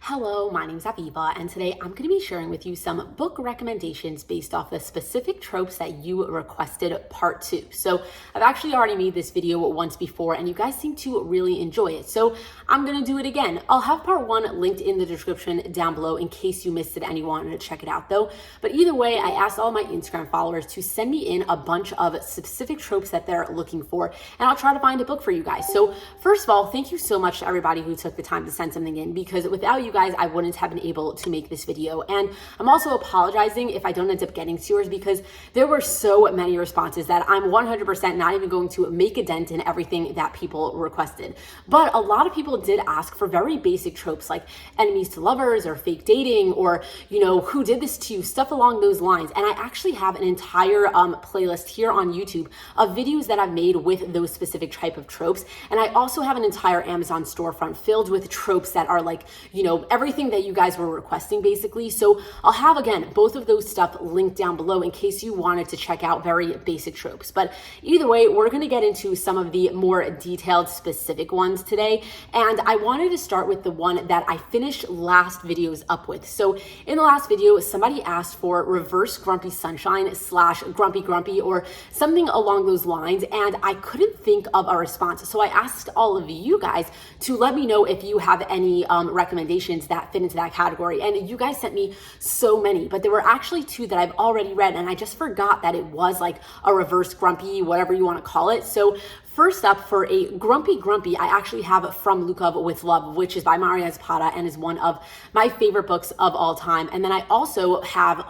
Hello, my name's Aviva, and today I'm going to be sharing with you some book recommendations based off the specific tropes that you requested part 2. So I've actually already made this video once before and you guys seem to really enjoy it. So I'm going to do it again. I'll have part 1 linked in the description down below in case you missed it and you wanted to check it out though. But either way, I asked all my Instagram followers to send me in a bunch of specific tropes that they're looking for, and I'll try to find a book for you guys. So first of all, thank you so much to everybody who took the time to send something in, because without you guys, I wouldn't have been able to make this video. And I'm also apologizing if I don't end up getting to yours, because there were so many responses that I'm 100% not even going to make a dent in everything that people requested. But a lot of people did ask for very basic tropes like enemies to lovers or fake dating, or, you know, who did this to you, stuff along those lines. And I actually have an entire playlist here on YouTube of videos that I've made with those specific type of tropes. And I also have an entire Amazon storefront filled with tropes that are like, you know, everything that you guys were requesting basically. So I'll have, again, both of those stuff linked down below in case you wanted to check out very basic tropes. But either way, we're going to get into some of the more detailed specific ones today. And I wanted to start with the one that I finished last videos up with. So in the last video, somebody asked for reverse grumpy sunshine / grumpy grumpy or something along those lines. And I couldn't think of a response. So I asked all of you guys to let me know if you have any recommendations that fit into that category. And you guys sent me so many, but there were actually 2 that I've already read, and I just forgot that it was like a reverse grumpy, whatever you want to call it. So first up, for a grumpy grumpy, I actually have From Lukov with Love, which is by Maria Zapata and is one of my favorite books of all time. And then I also have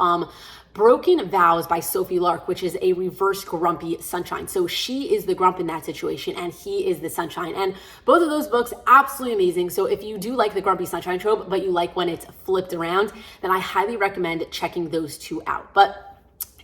Broken Vows by Sophie Lark, which is a reverse grumpy sunshine. So she is the grump in that situation and he is the sunshine. And both of those books, absolutely amazing. So if you do like the grumpy sunshine trope, but you like when it's flipped around, then I highly recommend checking those 2 out. But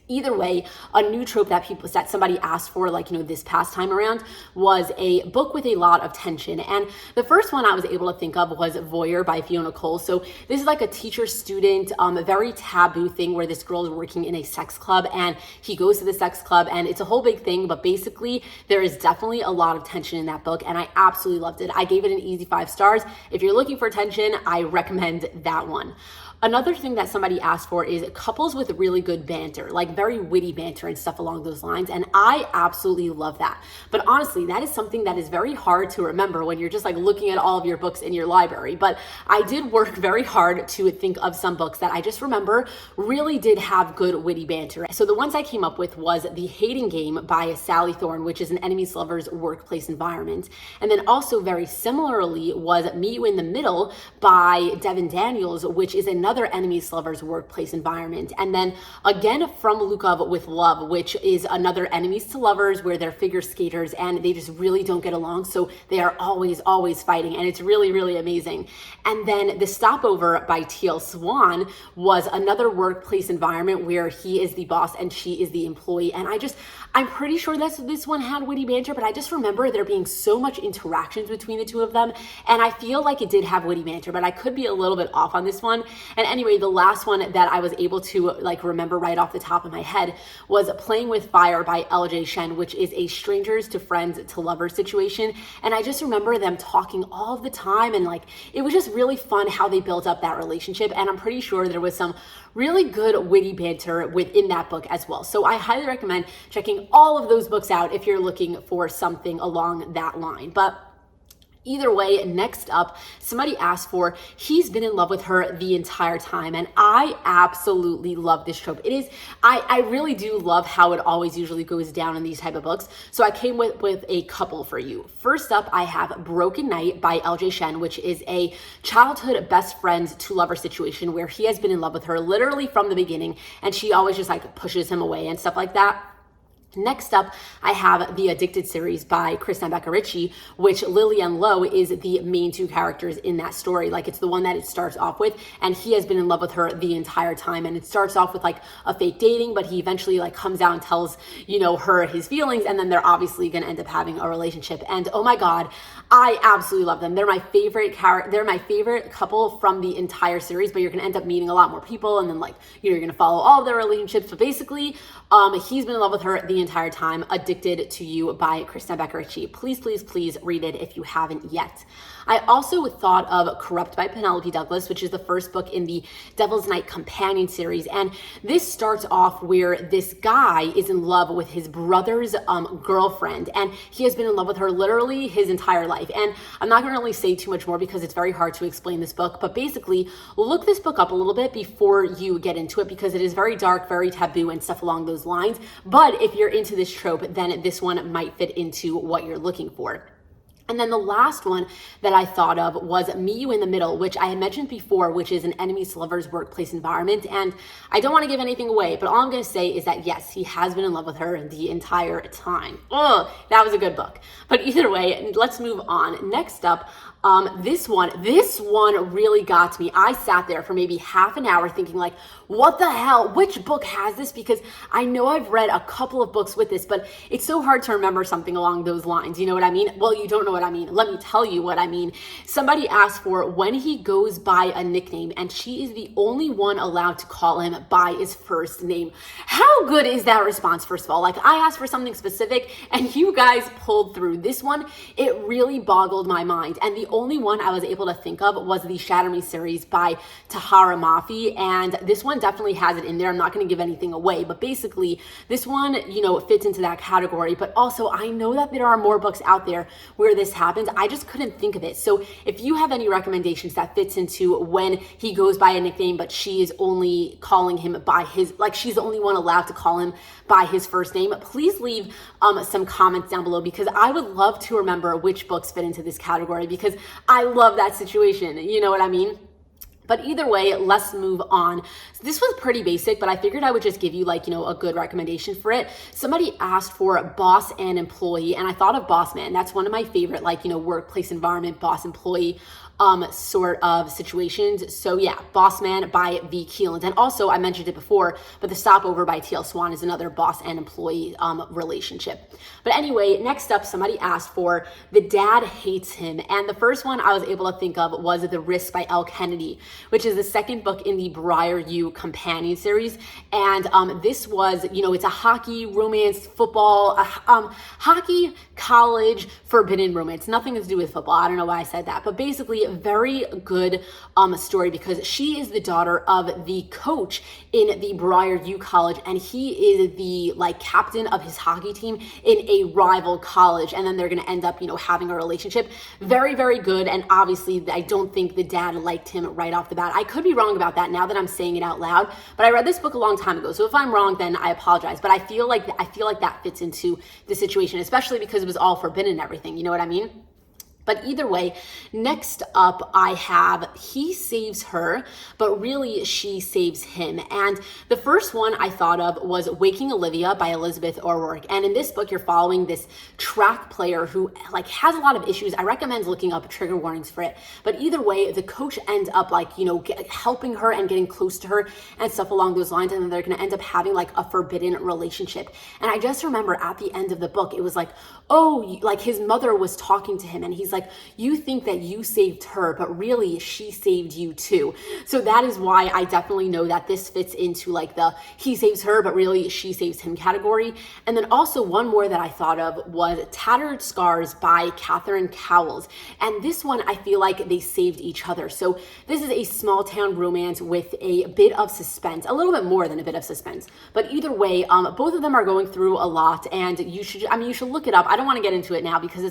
either way, a new trope that somebody asked for, like, you know, this past time around, was a book with a lot of tension. And the first one I was able to think of was Voyer by Fiona Cole. So this is like a teacher-student, a very taboo thing where this girl is working in a sex club and he goes to the sex club and it's a whole big thing. But basically, there is definitely a lot of tension in that book and I absolutely loved it. I gave it an easy 5 stars. If you're looking for tension, I recommend that one. Another thing that somebody asked for is couples with really good banter, like very witty banter and stuff along those lines. And I absolutely love that. But honestly, that is something that is very hard to remember when you're just like looking at all of your books in your library. But I did work very hard to think of some books that I just remember really did have good witty banter. So the ones I came up with was The Hating Game by Sally Thorne, which is an enemies to lovers workplace environment. And then also very similarly was Meet You in the Middle by Devin Daniels, which is another enemies to lovers workplace environment. And then again, From Lukov with Love, which is another enemies to lovers where they're figure skaters and they just really don't get along. So they are always fighting and it's really, really amazing. And then The Stopover by T.L. Swan was another workplace environment where he is the boss and she is the employee. And I'm pretty sure this one had witty banter, but I just remember there being so much interactions between the 2 of them. And I feel like it did have witty banter, but I could be a little bit off on this one. And anyway, the last one that I was able to like remember right off the top of my head was Playing with Fire by L.J. Shen, which is a strangers to friends to lovers situation. And I just remember them talking all the time and like, it was just really fun how they built up that relationship. And I'm pretty sure there was some really good witty banter within that book as well. So I highly recommend checking all of those books out if you're looking for something along that line. But either way, next up, somebody asked for He's Been in Love with Her the Entire Time. And I absolutely love this trope. It is, I really do love how it always usually goes down in these type of books. So I came with a couple for you. First up, I have Broken Night by L.J. Shen, which is a childhood best friends to lover situation where he has been in love with her literally from the beginning and she always just like pushes him away and stuff like that. Next up, I have the Addicted series by Kristen Becker-Ritchie, which Lillian Lowe is the main 2 characters in that story. Like, it's the one that it starts off with, and he has been in love with her the entire time. And it starts off with like a fake dating, but he eventually like comes out and tells, you know, her his feelings, and then they're obviously going to end up having a relationship. And oh my God, I absolutely love them. They're my favorite They're my favorite couple from the entire series, but you're going to end up meeting a lot more people, and then like, you know, you're going to follow all of their relationships. But basically, he's been in love with her the entire time. Addicted to You by Kristen Becker-Ritchie. Please read it if you haven't yet. I also thought of Corrupt by Penelope Douglas, which is the first book in the Devil's Night companion series. And this starts off where this guy is in love with his brother's girlfriend, and he has been in love with her literally his entire life. And I'm not going to really say too much more because it's very hard to explain this book, but basically look this book up a little bit before you get into it, because it is very dark, very taboo and stuff along those lines. But if you're into this trope, then this one might fit into what you're looking for. And then the last one that I thought of was Meet You in the Middle, which I had mentioned before, which is an enemies to lovers workplace environment. And I don't want to give anything away, but all I'm going to say is that yes, he has been in love with her the entire time. Oh, that was a good book. But either way, let's move on. Next up, this one really got to me. I sat there for maybe half an hour thinking like, what the hell? Which book has this? Because I know I've read a couple of books with this, but it's so hard to remember something along those lines. You know what I mean? Well, you don't know what I mean. Let me tell you what I mean. Somebody asked for when he goes by a nickname, and she is the only one allowed to call him by his first name. How good is that response, first of all? Like, I asked for something specific and you guys pulled through. This one, it really boggled my mind. And the only one I was able to think of was the Shatter Me series by Tahara Mafi, and this one definitely has it in there. I'm not going to give anything away, but basically this one, you know, fits into that category. But also I know that there are more books out there where this happens. I just couldn't think of it. So if you have any recommendations that fits into when he goes by a nickname, but she is only calling him by his, like she's the only one allowed to call him by his first name, please leave some comments down below, because I would love to remember which books fit into this category, because I love that situation. You know what I mean? But either way, let's move on. So this was pretty basic, but I figured I would just give you like, you know, a good recommendation for it. Somebody asked for boss and employee, and I thought of Boss Man. That's one of my favorite, like, you know, workplace environment, boss employee sort of situations. So yeah, Boss Man by V. Keeland. And also I mentioned it before, but The Stopover by T.L. Swan is another boss and employee relationship. But anyway, next up, somebody asked for The Dad Hates Him. And the first one I was able to think of was The Risk by L. Kennedy, which is the second book in the Briar U companion series. And this was, you know, it's a hockey, romance, football, hockey, college, forbidden romance. Nothing to do with football. I don't know why I said that, but basically a very good story, because she is the daughter of the coach in the Briar U college, and he is the like captain of his hockey team in a rival college, and then they're going to end up, you know, having a relationship. Very, very good. And obviously I don't think the dad liked him right off the bat. I could be wrong about that now that I'm saying it out loud, but I read this book a long time ago, so if I'm wrong, then I apologize. But I feel like that fits into the situation, especially because it was all forbidden and everything. You know what I mean? But either way, next up I have He Saves Her, but really she saves him. And the first one I thought of was Waking Olivia by Elizabeth O'Rourke. And in this book, you're following this track player who like has a lot of issues. I recommend looking up trigger warnings for it. But either way, the coach ends up like, you know, helping her and getting close to her and stuff along those lines. And then they're going to end up having like a forbidden relationship. And I just remember at the end of the book, it was like, oh, like his mother was talking to him and he's like, you think that you saved her, but really she saved you too. So that is why I definitely know that this fits into like the he saves her, but really she saves him category. And then also one more that I thought of was Tattered Scars by Catherine Cowles. And this one, I feel like they saved each other. So this is a small town romance with a bit of suspense, a little bit more than a bit of suspense. But either way, both of them are going through a lot, and you should look it up. I don't want to get into it now because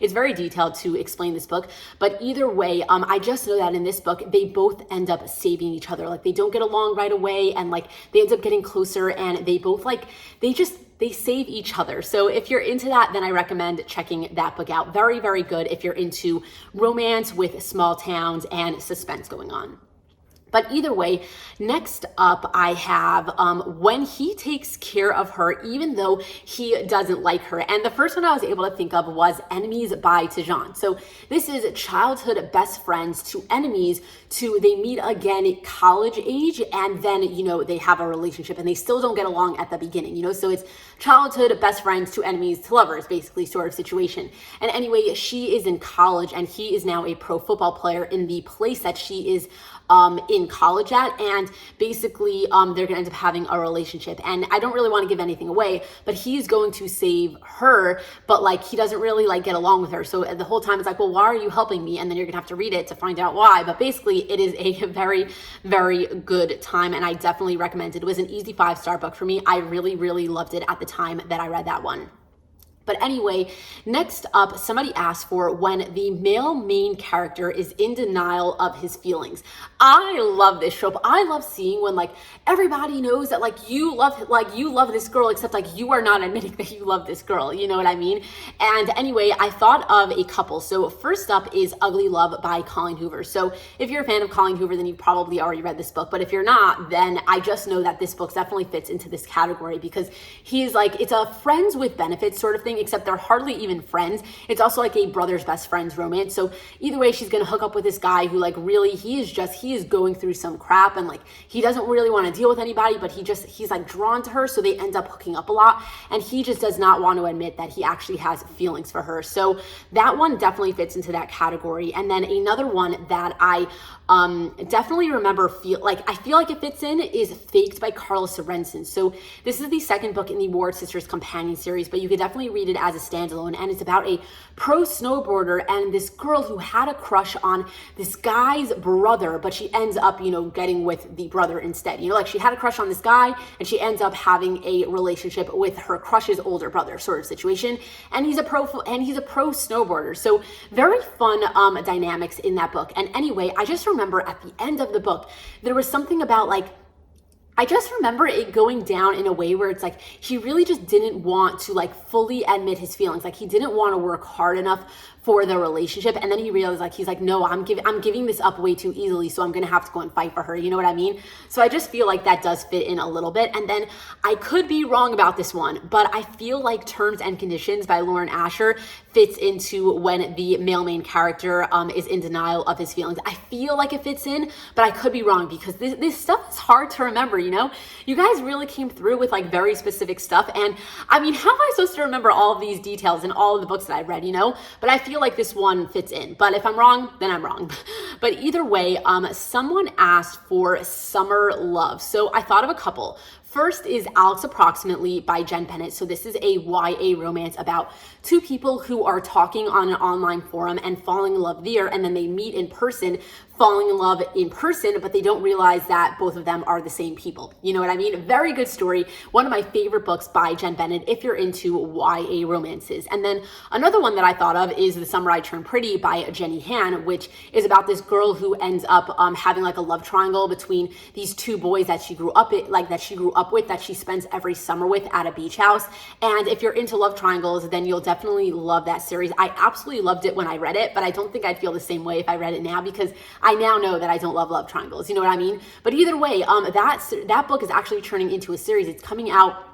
it's very detailed to explain this book, but either way, I just know that in this book, they both end up saving each other. Like they don't get along right away, and like they end up getting closer, and they both like, they save each other. So if you're into that, then I recommend checking that book out. Very, very good if you're into romance with small towns and suspense going on. But either way, next up I have When He Takes Care of Her, Even Though He Doesn't Like Her. And the first one I was able to think of was Enemies by Tijan. So this is childhood best friends to enemies to they meet again at college age, and then, you know, they have a relationship and they still don't get along at the beginning, you know? So it's childhood best friends to enemies to lovers, basically, sort of situation. And anyway, she is in college and he is now a pro football player in the place that she is in in college at, and basically they're gonna end up having a relationship. And I don't really want to give anything away, but he's going to save her, but like he doesn't really like get along with her. So the whole time it's like, well, why are you helping me? And then you're gonna have to read it to find out why. But basically it is a very, very good time, and I definitely recommend it. It was an easy 5-star book for me. I really, really loved it at the time that I read that one. But anyway, next up, somebody asked for when the male main character is in denial of his feelings. I love this trope. I love seeing when like everybody knows that like you love this girl, except like you are not admitting that you love this girl. You know what I mean? And anyway, I thought of a couple. So first up is Ugly Love by Colleen Hoover. So if you're a fan of Colleen Hoover, then you've probably already read this book. But if you're not, then I just know that this book definitely fits into this category, because he's like, it's a friends with benefits sort of thing, except they're hardly even friends. It's also like a brother's best friends romance. So either way, she's gonna hook up with this guy who like really, he is going through some crap, and like he doesn't really want to deal with anybody, but he's like drawn to her, so they end up hooking up a lot, and he just does not want to admit that he actually has feelings for her. So that one definitely fits into that category. And then another one that I definitely remember I feel like it fits in is Faked by Carla Sorensen. So this is the second book in the Ward Sisters companion series, but you could definitely read it as a standalone, and it's about a pro snowboarder and this girl who had a crush on this guy's brother, but she ends up, getting with the brother instead. Like she had a crush on this guy and she ends up having a relationship with her crush's older brother sort of situation. And he's a pro snowboarder. So very fun dynamics in that book. And anyway, I just remember at the end of the book, there was something about like, I just remember it going down in a way where it's like he really just didn't want to like fully admit his feelings. Like he didn't want to work hard enough for the relationship, and then he realized like he's like, no, I'm giving this up way too easily, so I'm gonna have to go and fight for her. You know what I mean? So I just feel like that does fit in a little bit. And then I could be wrong about this one, but I feel like Terms and Conditions by Lauren Asher fits into when the male main character is in denial of his feelings. I feel like it fits in, but I could be wrong, because this stuff is hard to remember. You guys really came through with like very specific stuff, and I mean, how am I supposed to remember all of these details in all of the books that I read? But I feel like this one fits in. But if I'm wrong, then I'm wrong. But either way, someone asked for Summer Love. So I thought of a couple. First is Alex Approximately by Jen Bennett. So this is a YA romance about two people who are talking on an online forum and falling in love there, and then they meet in person, falling in love in person, but they don't realize that both of them are the same people. You know what I mean? A very good story. One of my favorite books by Jen Bennett if you're into YA romances. And then another one that I thought of is The Summer I Turned Pretty by Jenny Han, which is about this girl who ends up having like a love triangle between these two boys that she grew up with, that she spends every summer with at a beach house. And if you're into love triangles, then you'll definitely love that series. I absolutely loved it when I read it, but I don't think I'd feel the same way if I read it now, because I now know that I don't love triangles. You know what I mean? But either way, that book is actually turning into a series. It's coming out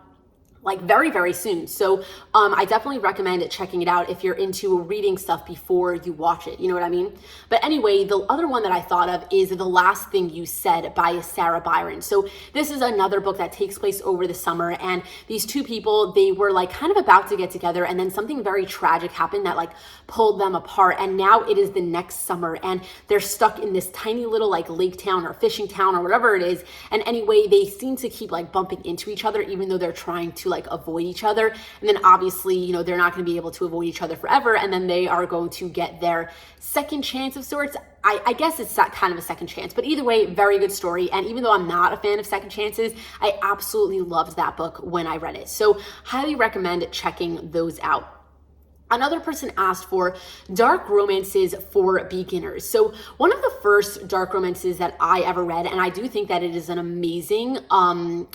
like very, very soon. So I definitely recommend checking it out if you're into reading stuff before you watch it. You know what I mean? But anyway, the other one that I thought of is The Last Thing You Said by Sarah Byron. So this is another book that takes place over the summer, and these two people, they were like kind of about to get together, and then something very tragic happened that like pulled them apart, and now it is the next summer, and they're stuck in this tiny little like lake town or fishing town or whatever it is. And anyway, they seem to keep like bumping into each other, even though they're trying to like avoid each other. And then obviously, they're not going to be able to avoid each other forever, and then they are going to get their second chance of sorts. I guess it's kind of a second chance, but either way, very good story. And even though I'm not a fan of second chances, I absolutely loved that book when I read it. So highly recommend checking those out. Another person asked for dark romances for beginners. So one of the first dark romances that I ever read, and I do think that it is an amazing thing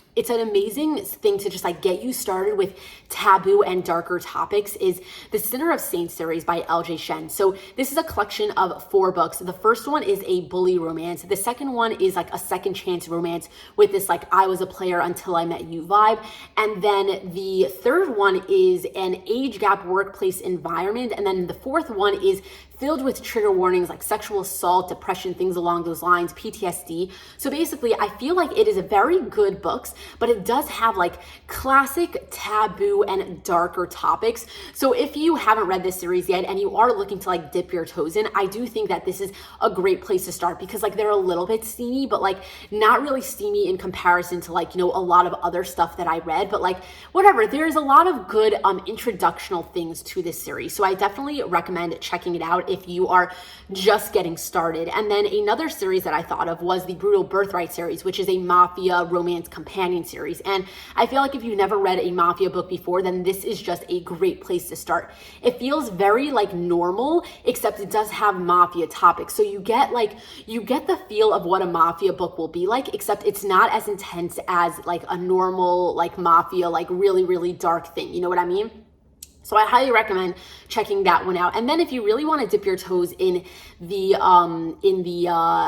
to just like get you started with taboo and darker topics, is the Sinner of Saints series by L.J. Shen. So this is a collection of 4 books. The first one is a bully romance. The second one is like a second chance romance with this like I was a player until I met you vibe. And then the third one is an age gap workplace environment. And then the fourth one is filled with trigger warnings like sexual assault, depression, things along those lines, PTSD. So basically, I feel like it is a very good book, but it does have like classic taboo and darker topics. So if you haven't read this series yet and you are looking to like dip your toes in, I do think that this is a great place to start because like they're a little bit steamy, but like not really steamy in comparison to like, you know, a lot of other stuff that I read, but like whatever, there's a lot of good introductional things to this series. So I definitely recommend checking it out if you are just getting started. And then another series that I thought of was the Brutal Birthright series, which is a mafia romance companion series. And I feel like if you've never read a mafia book before, then this is just a great place to start. It feels very like normal, except it does have mafia topics. So you get the feel of what a mafia book will be like, except it's not as intense as like a normal like mafia, like really, really dark thing. You know what I mean? So I highly recommend checking that one out. And then if you really want to dip your toes in the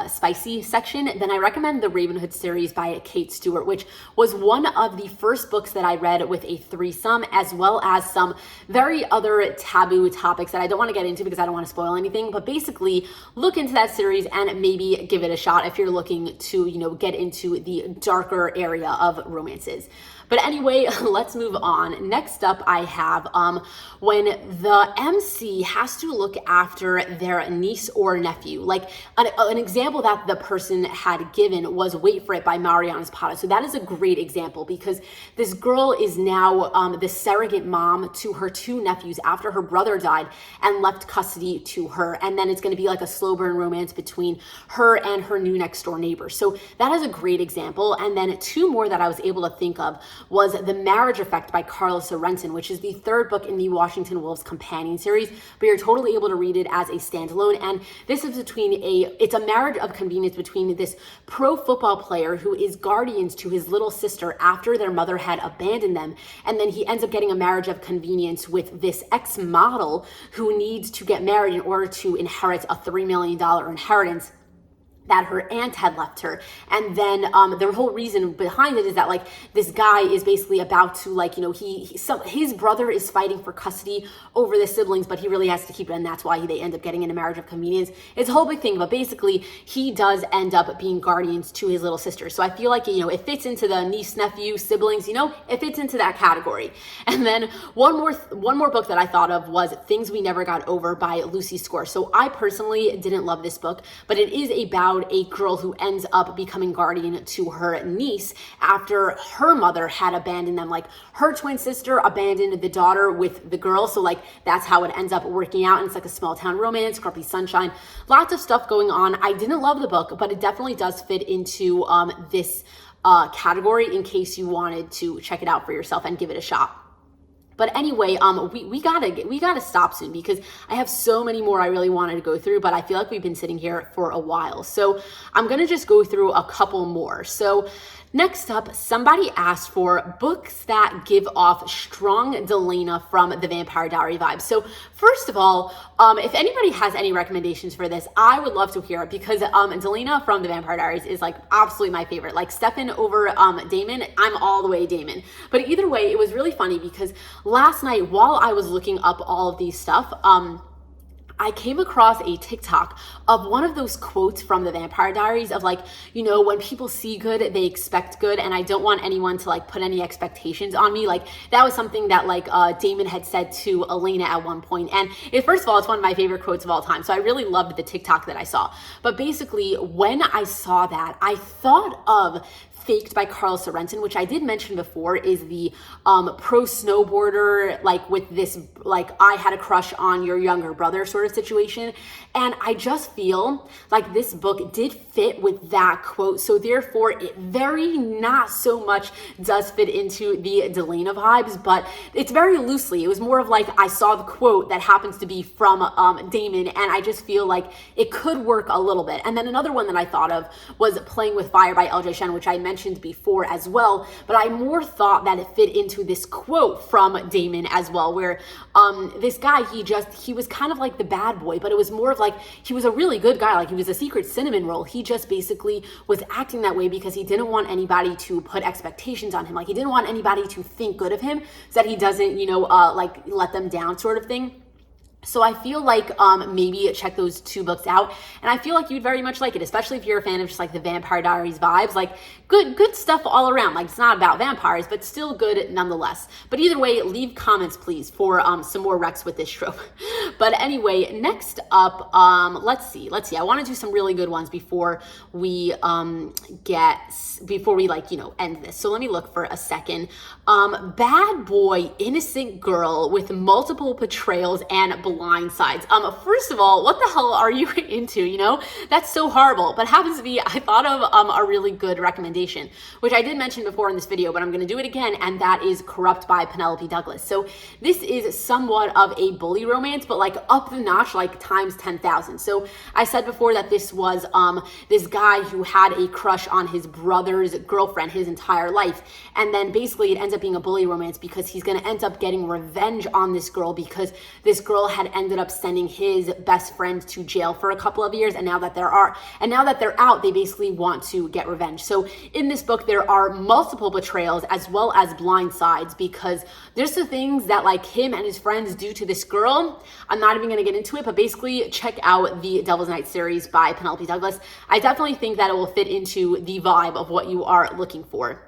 spicy section, then I recommend the Ravenhood series by Kate Stewart, which was one of the first books that I read with a threesome, as well as some very other taboo topics that I don't want to get into because I don't want to spoil anything. But basically, look into that series and maybe give it a shot if you're looking to, you know, get into the darker area of romances. But anyway, let's move on. Next up, I have when the MC has to look after their niece or nephew. Like an example that the person had given was Wait for It by Mariana Zapata. So that is a great example because this girl is now the surrogate mom to her two nephews after her brother died and left custody to her. And then it's going to be like a slow burn romance between her and her new next door neighbor. So that is a great example. And then two more that I was able to think of was The Marriage Effect by Carla Sorensen, which is the third book in the Washington Wolves companion series, but you're totally able to read it as a standalone. And this is it's a marriage of convenience between this pro football player who is guardians to his little sister after their mother had abandoned them. And then he ends up getting a marriage of convenience with this ex-model who needs to get married in order to inherit a $3 million inheritance that her aunt had left her. And then the whole reason behind it is that like this guy is basically about to like, you know, his brother is fighting for custody over the siblings, but he really has to keep it, and that's why they end up getting in a marriage of convenience. It's a whole big thing, but basically he does end up being guardians to his little sister. So I feel like, you know, it fits into the niece, nephew, siblings, you know, it fits into that category. And then one more book that I thought of was Things We Never Got Over by Lucy Score. So I personally didn't love this book, but it is about a girl who ends up becoming guardian to her niece after her mother had abandoned them. Like her twin sister abandoned the daughter with the girl. So like that's how it ends up working out. And it's like a small town romance, Grumpy Sunshine, lots of stuff going on. I didn't love the book, but it definitely does fit into this category in case you wanted to check it out for yourself and give it a shot. But anyway, we gotta stop soon because I have so many more I really wanted to go through, but I feel like we've been sitting here for a while. So I'm gonna just go through a couple more. So next up, somebody asked for books that give off strong Elena from the Vampire Diary vibe. So first of all, if anybody has any recommendations for this, I would love to hear it because Elena from the Vampire Diaries is like absolutely my favorite. Like Stefan over Damon, I'm all the way Damon. But either way, it was really funny because last night while I was looking up all of these stuff, I came across a TikTok of one of those quotes from the Vampire Diaries of like, you know, when people see good, they expect good. And I don't want anyone to like put any expectations on me. Like that was something that like Damon had said to Elena at one point. And first of all, it's one of my favorite quotes of all time. So I really loved the TikTok that I saw. But basically when I saw that, I thought of Faked by Carla Sorensen, which I did mention before is the pro snowboarder, like with this, like I had a crush on your younger brother sort of situation. And I just feel like this book did fit with that quote. So therefore it very not so much does fit into the Delena vibes, but it's very loosely. It was more of like, I saw the quote that happens to be from Damon, and I just feel like it could work a little bit. And then another one that I thought of was Playing with Fire by LJ Shen, which I mentioned before as well, but I more thought that it fit into this quote from Damon as well, where this guy, he was kind of like the bad boy, but it was more of like, he was a really good guy, like he was a secret cinnamon roll. He just basically was acting that way because he didn't want anybody to put expectations on him. Like he didn't want anybody to think good of him so that he doesn't, you know, like let them down sort of thing. So I feel like maybe check those two books out, and I feel like you'd very much like it, especially if you're a fan of just like the Vampire Diaries vibes. Like good stuff all around. Like it's not about vampires, but still good nonetheless. But either way, leave comments please for some more recs with this trope. But anyway, next up, let's see. I want to do some really good ones before we end this. So let me look for a second. Bad boy, innocent girl with multiple betrayals and blind sides. First of all, what the hell are you into? You know, that's so horrible, but happens to be, I thought of a really good recommendation, which I did mention before in this video, but I'm going to do it again. And that is Corrupt by Penelope Douglas. So this is somewhat of a bully romance, but like up the notch, like times 10,000. So I said before that this was this guy who had a crush on his brother's girlfriend his entire life. And then basically it ends up being a bully romance because he's going to end up getting revenge on this girl because this girl had ended up sending his best friend to jail for a couple of years. And now that they're out, they basically want to get revenge. So in this book, there are multiple betrayals as well as blind sides because there's the things that like him and his friends do to this girl. I'm not even going to get into it, but basically check out the Devil's Night series by Penelope Douglas. I definitely think that it will fit into the vibe of what you are looking for.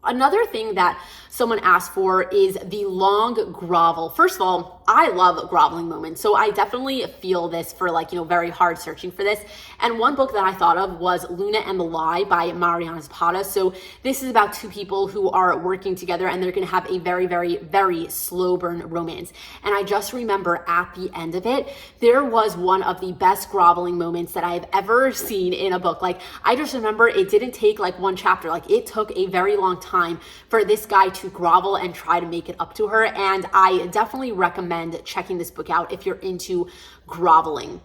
Another thing that someone asked for is the long grovel. First of all, I love groveling moments. So I definitely feel this for like, very hard searching for this. And one book that I thought of was Luna and the Lie by Mariana Zapata. So this is about two people who are working together and they're going to have a very, very, very slow burn romance. And I just remember at the end of it, there was one of the best groveling moments that I've ever seen in a book. Like I just remember it didn't take like one chapter. Like it took a very long time for this guy to grovel and try to make it up to her. And I definitely recommend checking this book out if you're into groveling.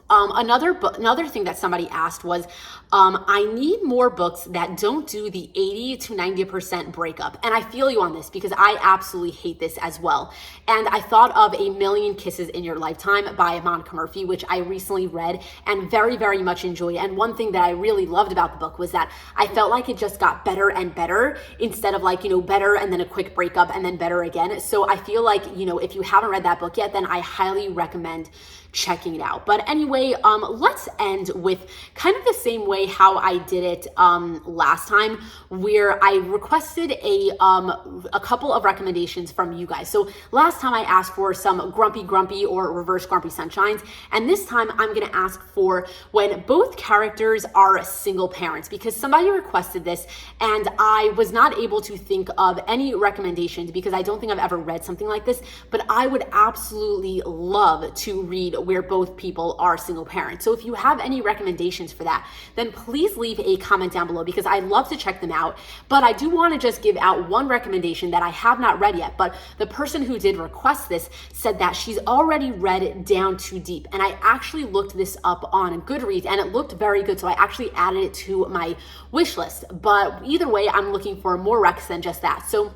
Another thing that somebody asked was, I need more books that don't do the 80 to 90% breakup. And I feel you on this because I absolutely hate this as well. And I thought of A Million Kisses in Your Lifetime by Monica Murphy, which I recently read and very, very much enjoyed. And one thing that I really loved about the book was that I felt like it just got better and better instead of like, better and then a quick breakup and then better again. So I feel like, if you haven't read that book yet, then I highly recommend checking it out. But anyway, let's end with kind of the same way how I did it last time, where I requested a couple of recommendations from you guys. So last time I asked for some grumpy or reverse grumpy sunshines, and this time I'm going to ask for when both characters are single parents, because somebody requested this and I was not able to think of any recommendations because I don't think I've ever read something like this, but I would absolutely love to read where both people are single parents. So if you have any recommendations for that, then please leave a comment down below because I'd love to check them out. But I do want to just give out one recommendation that I have not read yet, but the person who did request this said that she's already read Down Too Deep. And I actually looked this up on GOODREADS and it looked very good. So I actually added it to my wish list. But either way, I'm looking for more recs than just that. So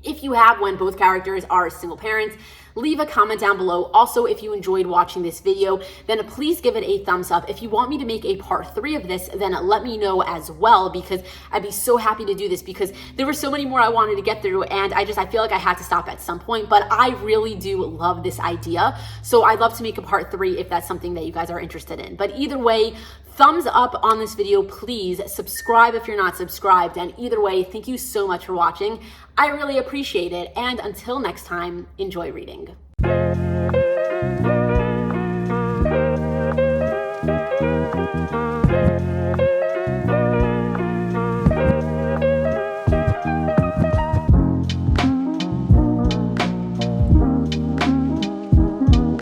if you have when both characters are single parents, leave a comment down below. Also, if you enjoyed watching this video, then please give it a thumbs up. If you want me to make a part 3 of this, then let me know as well, because I'd be so happy to do this because there were so many more I wanted to get through and I feel like I had to stop at some point, but I really do love this idea. So I'd love to make a part 3 if that's something that you guys are interested in. But either way, thumbs up on this video, please subscribe if you're not subscribed. And either way, thank you so much for watching. I really appreciate it. And until next time, enjoy reading.